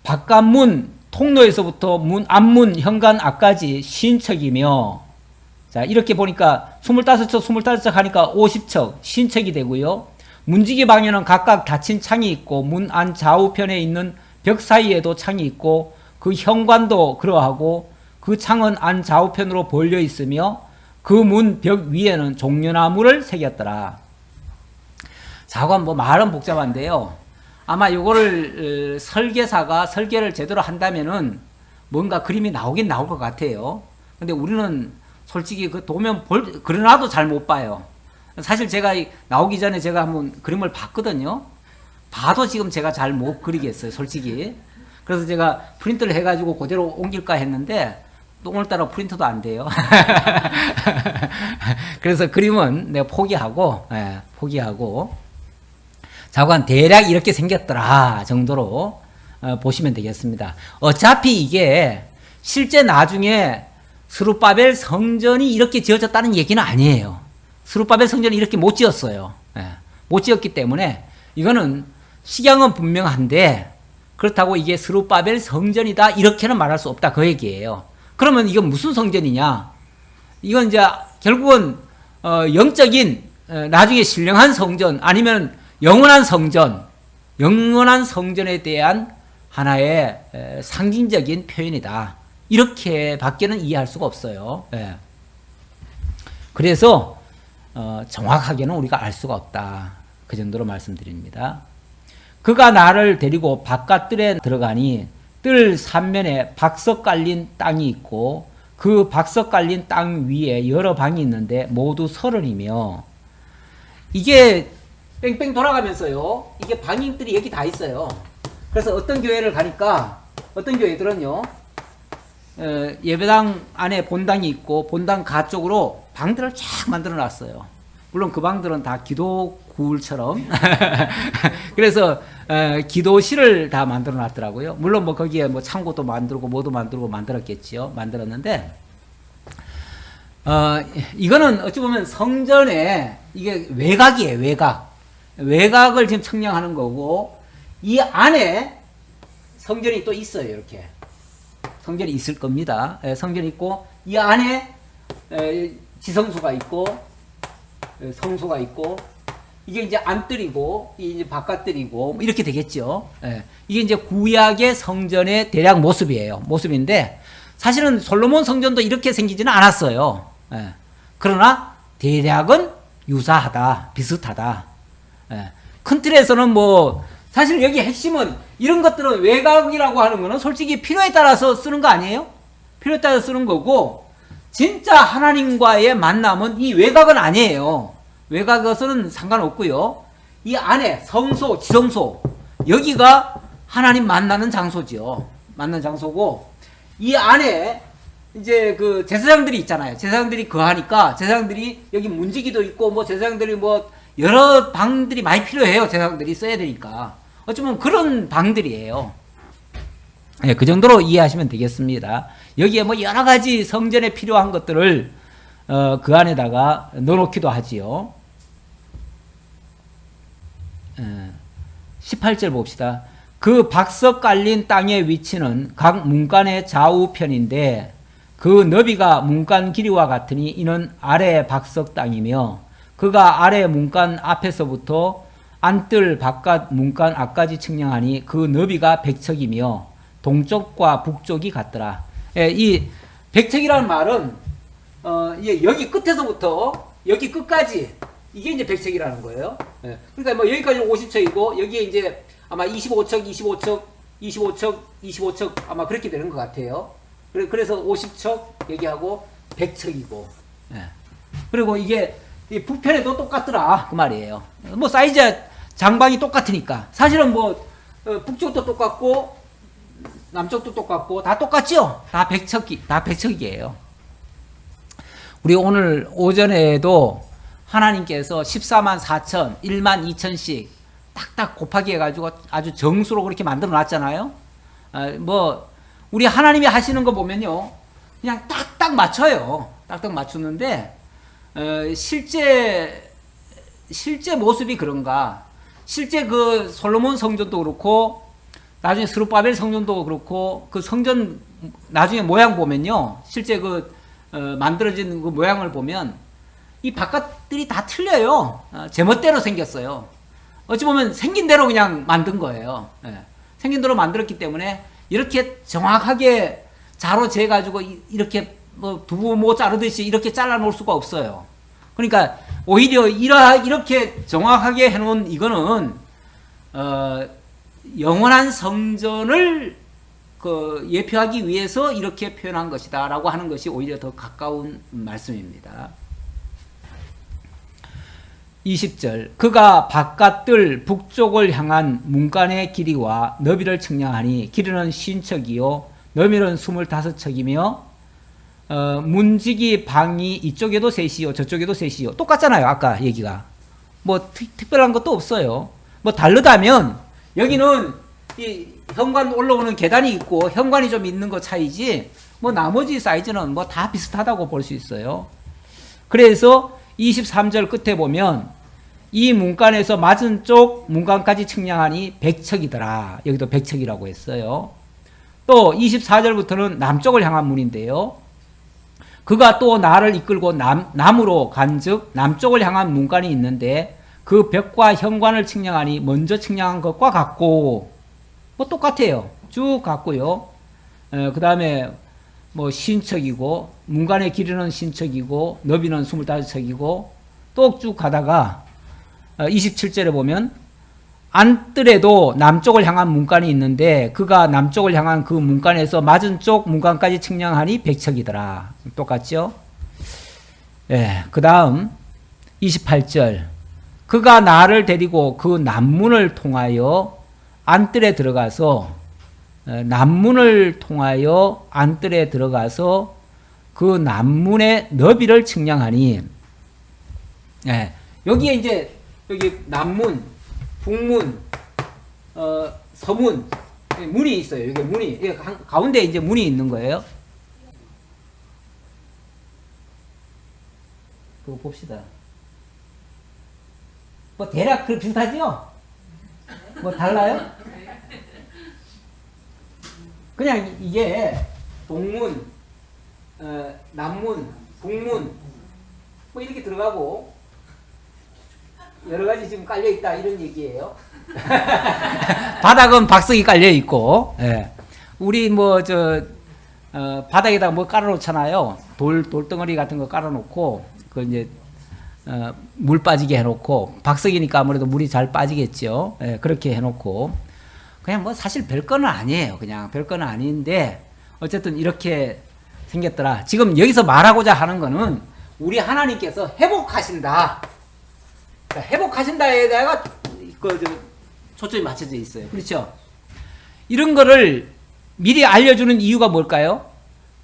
바깥문 통로에서부터 앞문 현관 앞까지 50척이며 자 이렇게 보니까 25척 하니까 50척 50척이 되고요. 문지기 방에는 각각 닫힌 창이 있고 문 안 좌우편에 있는 벽 사이에도 창이 있고 그 현관도 그러하고 그 창은 안 좌우편으로 벌려 있으며 그 문 벽 위에는 종려나무를 새겼더라. 자관 뭐 말은 복잡한데요. 아마 요거를 설계사가 설계를 제대로 한다면은 뭔가 그림이 나오긴 나올 것 같아요. 근데 우리는 솔직히 그 도면 그러나도 잘 못 봐요. 사실 제가 나오기 전에 제가 한번 그림을 봤거든요. 봐도 지금 제가 잘 못 그리겠어요, 솔직히. 그래서 제가 프린트를 해가지고 그대로 옮길까 했는데 또 오늘따라 프린터도 안 돼요. 그래서 그림은 내가 포기하고 자관 대략 이렇게 생겼더라 정도로 보시면 되겠습니다. 어차피 이게 실제 나중에 스룹바벨 성전이 이렇게 지어졌다는 얘기는 아니에요. 스룹바벨 성전이 이렇게 못 지었어요. 못 지었기 때문에 이거는 식양은 분명한데 그렇다고 이게 스룹바벨 성전이다 이렇게는 말할 수 없다 그 얘기예요. 그러면 이건 무슨 성전이냐? 이건 이제 결국은 영적인 나중에 신령한 성전 아니면 영원한 성전에 대한 하나의 상징적인 표현이다. 이렇게밖에는 이해할 수가 없어요. 그래서 정확하게는 우리가 알 수가 없다. 그 정도로 말씀드립니다. 그가 나를 데리고 바깥뜰에 들어가니 뜰 삼면에 박석 깔린 땅이 있고 그 박석 깔린 땅 위에 여러 방이 있는데 모두 30이며 이게 뺑뺑 돌아가면서요. 이게 방들이 여기 다 있어요. 그래서 어떤 교회를 가니까 어떤 교회들은요. 예배당 안에 본당이 있고 본당 가쪽으로 방들을 쫙 만들어 놨어요. 물론 그 방들은 다 기도구울처럼 그래서 기도실을 다 만들어 놨더라고요. 물론 뭐 거기에 뭐 창고도 만들고 뭐도 만들고 만들었겠지요. 만들었는데 이거는 어찌 보면 성전의 이게 외곽이에요, 외곽. 외곽을 지금 측량하는 거고, 이 안에 성전이 또 있어요, 이렇게. 성전이 있을 겁니다. 성전이 있고, 이 안에 지성소가 있고, 성소가 있고, 이게 이제 안뜰이고, 이게 이제 바깥뜰이고, 뭐 이렇게 되겠죠. 이게 이제 구약의 성전의 대략 모습이에요. 모습인데, 사실은 솔로몬 성전도 이렇게 생기지는 않았어요. 그러나 대략은 유사하다, 비슷하다. 큰 틀에서는 뭐 사실 여기 핵심은 이런 것들은 외곽이라고 하는 거는 솔직히 필요에 따라서 쓰는 거 아니에요? 필요에 따라서 쓰는 거고, 진짜 하나님과의 만남은 이 외곽은 아니에요. 외곽에서는 상관없고요. 이 안에 성소, 지성소, 여기가 하나님 만나는 장소죠. 만나는 장소고, 이 안에 이제 그 제사장들이 있잖아요. 제사장들이 거하니까 제사장들이 여기 문지기도 있고 뭐 제사장들이 뭐 여러 방들이 많이 필요해요. 제사장들이 써야 되니까. 어쩌면 그런 방들이에요. 그 정도로 이해하시면 되겠습니다. 여기에 뭐 여러 가지 성전에 필요한 것들을 그 안에다가 넣어놓기도 하지요. 18절 봅시다. 그 박석 깔린 땅의 위치는 각 문간의 좌우편인데 그 너비가 문간 길이와 같으니 이는 아래 박석 땅이며 그가 아래 문간 앞에서부터 안뜰 바깥 문간 앞까지 측량하니 그 너비가 100척이며 동쪽과 북쪽이 같더라. 이 100척이라는 말은 여기 끝에서부터 여기 끝까지 이게 이제 100척이라는 거예요. 그러니까 뭐 여기까지 50척이고 여기에 이제 아마 25척, 25척, 25척, 25척 아마 그렇게 되는 것 같아요. 그래서 50척 얘기하고 100척이고. 그리고 이게 북편에도 똑같더라 그 말이에요. 뭐 사이즈 장방이 똑같으니까 사실은 뭐 북쪽도 똑같고 남쪽도 똑같고 다 똑같죠. 다 100척이에요. 우리 오늘 오전에도 하나님께서 14만 4천, 1만 2천씩 딱딱 곱하기 해가지고 아주 정수로 그렇게 만들어 놨잖아요. 뭐 우리 하나님이 하시는 거 보면요, 그냥 딱딱 맞춰요. 딱딱 맞추는데 실제 모습이 그런가? 실제 그 솔로몬 성전도 그렇고 나중에 스룹바벨 성전도 그렇고 그 성전 나중에 모양 보면요, 실제 그 만들어진 그 모양을 보면 이 바깥들이 다 틀려요. 제멋대로 생겼어요. 어찌 보면 생긴 대로 그냥 만든 거예요. 생긴 대로 만들었기 때문에 이렇게 정확하게 자로 재가지고 이렇게 뭐 두부 뭐 자르듯이 이렇게 잘라 놓을 수가 없어요. 그러니까 오히려 이렇게 정확하게 해놓은 이거는 영원한 성전을 그 예표하기 위해서 이렇게 표현한 것이다라고 하는 것이 오히려 더 가까운 말씀입니다. 20절 그가 바깥뜰 북쪽을 향한 문간의 길이와 너비를 측량하니 길이는 50척이요 너비는 25척이며 문지기 방이 이쪽에도 셋이요 저쪽에도 셋이요 똑같잖아요. 아까 얘기가 뭐 특별한 것도 없어요. 뭐 다르다면 여기는 이 현관 올라오는 계단이 있고 현관이 좀 있는 거 차이지 뭐 나머지 사이즈는 뭐 다 비슷하다고 볼 수 있어요. 그래서 23절 끝에 보면 이 문간에서 맞은 쪽 문간까지 측량하니 100척이더라. 여기도 100척이라고 했어요. 또 24절부터는 남쪽을 향한 문인데요. 그가 또 나를 이끌고 남으로 간즉 남쪽을 향한 문간이 있는데 그 벽과 현관을 측량하니 먼저 측량한 것과 같고 뭐 똑같아요. 쭉 같고요. 그 다음에 뭐 50척이고 문간의 길이는 50척이고 너비는 25척이고 또 쭉 가다가 27절에 보면 안뜰에도 남쪽을 향한 문간이 있는데 그가 남쪽을 향한 그 문간에서 맞은 쪽 문간까지 측량하니 100척이더라. 똑같죠? 그 다음 28절 그가 나를 데리고 그 남문을 통하여 안뜰에 들어가서 남문을 통하여 안뜰에 들어가서 그 남문의 너비를 측량하니 여기에 이제 여기 남문, 북문, 서문 문이 있어요. 여기 문이 가운데 이제 문이 있는 거예요. 그거 봅시다. 뭐 대략 그 비슷하지요? 뭐 달라요? 그냥 이게 동문, 남문, 북문 뭐 이렇게 들어가고 여러 가지 지금 깔려 있다 이런 얘기예요. 바닥은 박석이 깔려 있고, 예. 우리 뭐 바닥에다가 뭐 깔아놓잖아요. 돌덩어리 같은 거 깔아놓고 그 이제 물 빠지게 해놓고 박석이니까 아무래도 물이 잘 빠지겠죠. 예, 그렇게 해놓고 그냥 뭐 사실 별거는 아니에요. 그냥 별거는 아닌데 어쨌든 이렇게 생겼더라. 지금 여기서 말하고자 하는 거는 우리 하나님께서 회복하신다. 그러니까 회복하신다에다가 초점이 맞춰져 있어요. 그렇죠? 이런 거를 미리 알려주는 이유가 뭘까요?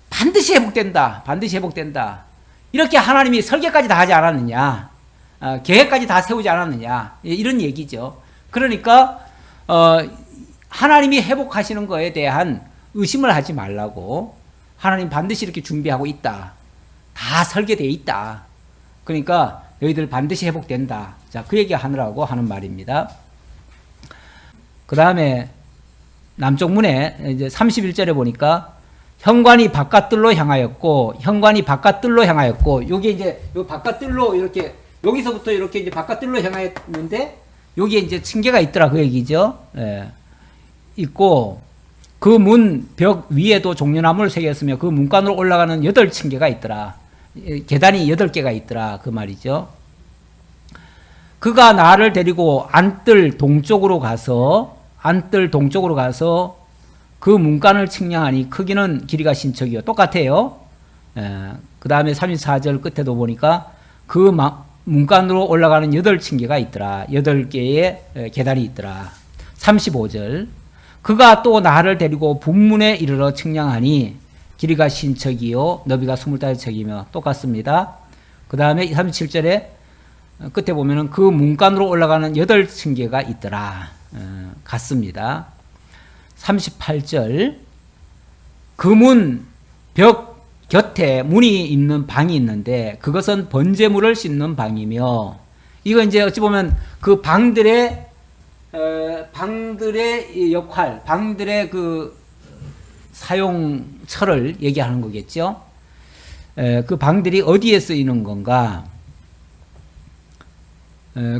반드시 회복된다. 반드시 회복된다. 이렇게 하나님이 설계까지 다 하지 않았느냐. 계획까지 다 세우지 않았느냐. 이런 얘기죠. 그러니까 하나님이 회복하시는 거에 대한 의심을 하지 말라고. 하나님 반드시 이렇게 준비하고 있다. 다 설계되어 있다. 그러니까 너희들 반드시 회복된다. 자, 그 얘기 하느라고 하는 말입니다. 그 다음에 남쪽 문에 이제 31절에 보니까 현관이 바깥뜰로 향하였고, 현관이 바깥뜰로 향하였고, 요게 이제 요 바깥뜰로 이렇게 여기서부터 이렇게 이제 바깥뜰로 향하였는데 여기에 이제 층계가 있더라 그 얘기죠. 예. 있고 그 문 벽 위에도 종려나무를 새겼으며 그 문간으로 올라가는 8층계가 있더라. 계단이 8개가 있더라 그 말이죠. 그가 나를 데리고 안뜰 동쪽으로 가서 그 문간을 측량하니 크기는 길이가 신척이요. 똑같아요. 그 다음에 34절 끝에도 보니까 그 문간으로 올라가는 8층계가 있더라. 8개의 계단이 있더라. 35절 그가 또 나를 데리고 북문에 이르러 측량하니 길이가 신척이요 너비가 25척이며 똑같습니다. 그 다음에 37절에 끝에 보면은 그 문간으로 올라가는 8층계가 있더라. 같습니다. 38절 그 문 벽 곁에 문이 있는 방이 있는데 그것은 번제물을 씻는 방이며 이거 이제 어찌 보면 그 방들의 역할, 방들의 그 사용처를 얘기하는 거겠죠. 그 방들이 어디에 쓰이는 건가?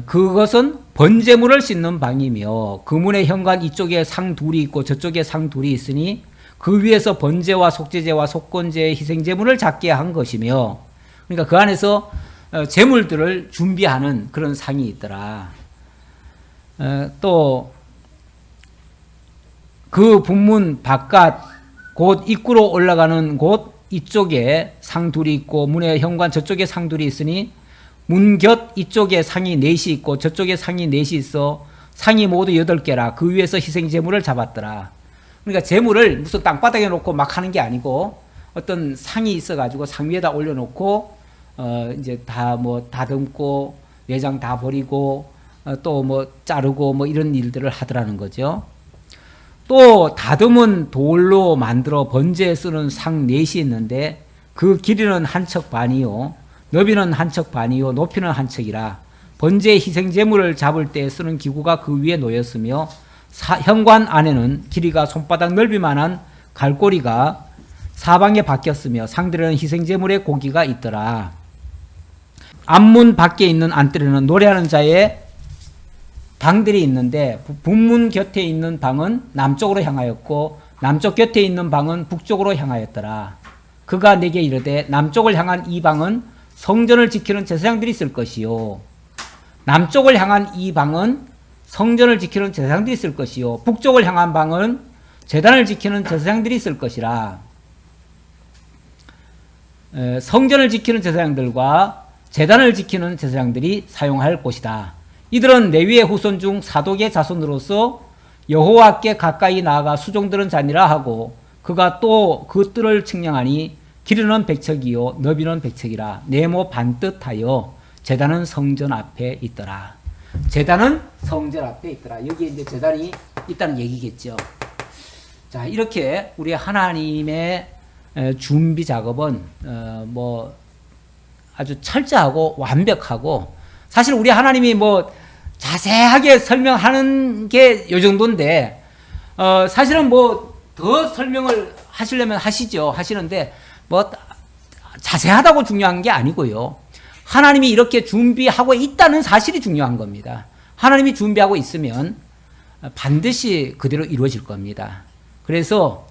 그것은 번제물을 씻는 방이며 그 문의 현관 이쪽에 상 둘이 있고 저쪽에 상 둘이 있으니 그 위에서 번제와 속죄제와 속건제의 희생제물을 잡게 한 것이며 그러니까 그 안에서 제물들을 준비하는 그런 상이 있더라. 또 그 북문 바깥 곧 입구로 올라가는 곳 이쪽에 상 둘이 있고 문의 현관 저쪽에 상 둘이 있으니 문 곁 이쪽에 상이 4이 있고 저쪽에 상이 4이 있어 상이 모두 8개라. 그 위에서 희생제물을 잡았더라. 그러니까 제물을 무슨 땅바닥에 놓고 막 하는 게 아니고 어떤 상이 있어가지고 상 위에다 올려놓고 이제 다 뭐 다듬고 내장 다 버리고 또 뭐 자르고 뭐 이런 일들을 하더라는 거죠. 또 다듬은 돌로 만들어 번제에 쓰는 상 4이 있는데 그 길이는 한 척 반이요 너비는 한 척 반이요 높이는 한 척이라. 번제 희생제물을 잡을 때 쓰는 기구가 그 위에 놓였으며 현관 안에는 길이가 손바닥 넓이만한 갈고리가 사방에 박혔으며 상들에는 희생제물의 고기가 있더라. 앞문 밖에 있는 안뜰에는 노래하는 자의 방들이 있는데 북문 곁에 있는 방은 남쪽으로 향하였고 남쪽 곁에 있는 방은 북쪽으로 향하였더라. 그가 내게 이르되 남쪽을 향한 이 방은 성전을 지키는 제사장들이 있을 것이요 남쪽을 향한 이 방은 성전을 지키는 제사장들이 있을 것이요 북쪽을 향한 방은 제단을 지키는 제사장들이 있을 것이라. 성전을 지키는 제사장들과 제단을 지키는 제사장들이 사용할 곳이다. 이들은 레위의 후손 중 사독의 자손으로서 여호와께 가까이 나아가 수종드는 자니라 하고 그가 또 그 뜰을 측량하니 길이는 100척이요 너비는 100척이라. 네모 반뜻하여 제단은 성전 앞에 있더라. 제단은 성전 앞에 있더라. 여기에 이제 제단이 있다는 얘기겠죠. 자, 이렇게 우리 하나님의 준비 작업은 뭐 아주 철저하고 완벽하고, 사실 우리 하나님이 뭐 자세하게 설명하는 게 요 정도인데, 사실은 뭐 더 설명을 하시려면 하시는데 뭐 자세하다고 중요한 게 아니고요. 하나님이 이렇게 준비하고 있다는 사실이 중요한 겁니다. 하나님이 준비하고 있으면 반드시 그대로 이루어질 겁니다. 그래서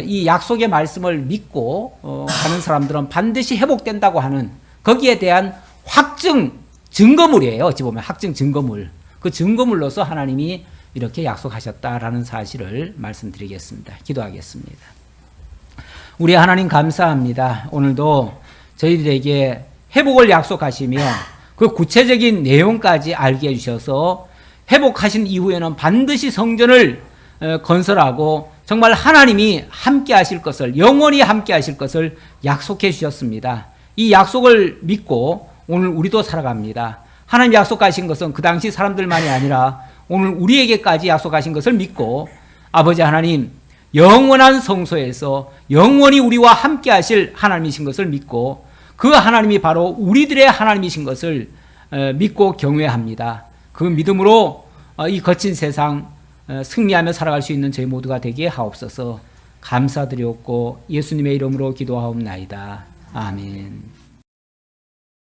이 약속의 말씀을 믿고 하는 사람들은 반드시 회복된다고 하는, 거기에 대한 확증 증거물이에요. 어찌 보면 확증 증거물. 그 증거물로서 하나님이 이렇게 약속하셨다라는 사실을 말씀드리겠습니다. 기도하겠습니다. 우리 하나님 감사합니다. 오늘도 저희들에게 회복을 약속하시며 그 구체적인 내용까지 알게 해주셔서 회복하신 이후에는 반드시 성전을 건설하고 정말 하나님이 함께 하실 것을, 영원히 함께 하실 것을 약속해 주셨습니다. 이 약속을 믿고 오늘 우리도 살아갑니다. 하나님 약속하신 것은 그 당시 사람들만이 아니라 오늘 우리에게까지 약속하신 것을 믿고, 아버지 하나님, 영원한 성소에서 영원히 우리와 함께 하실 하나님이신 것을 믿고, 그 하나님이 바로 우리들의 하나님이신 것을 믿고 경외합니다. 그 믿음으로 이 거친 세상 승리하며 살아갈 수 있는 저희 모두가 되게 하옵소서. 감사드리옵고 예수님의 이름으로 기도하옵나이다. 아멘.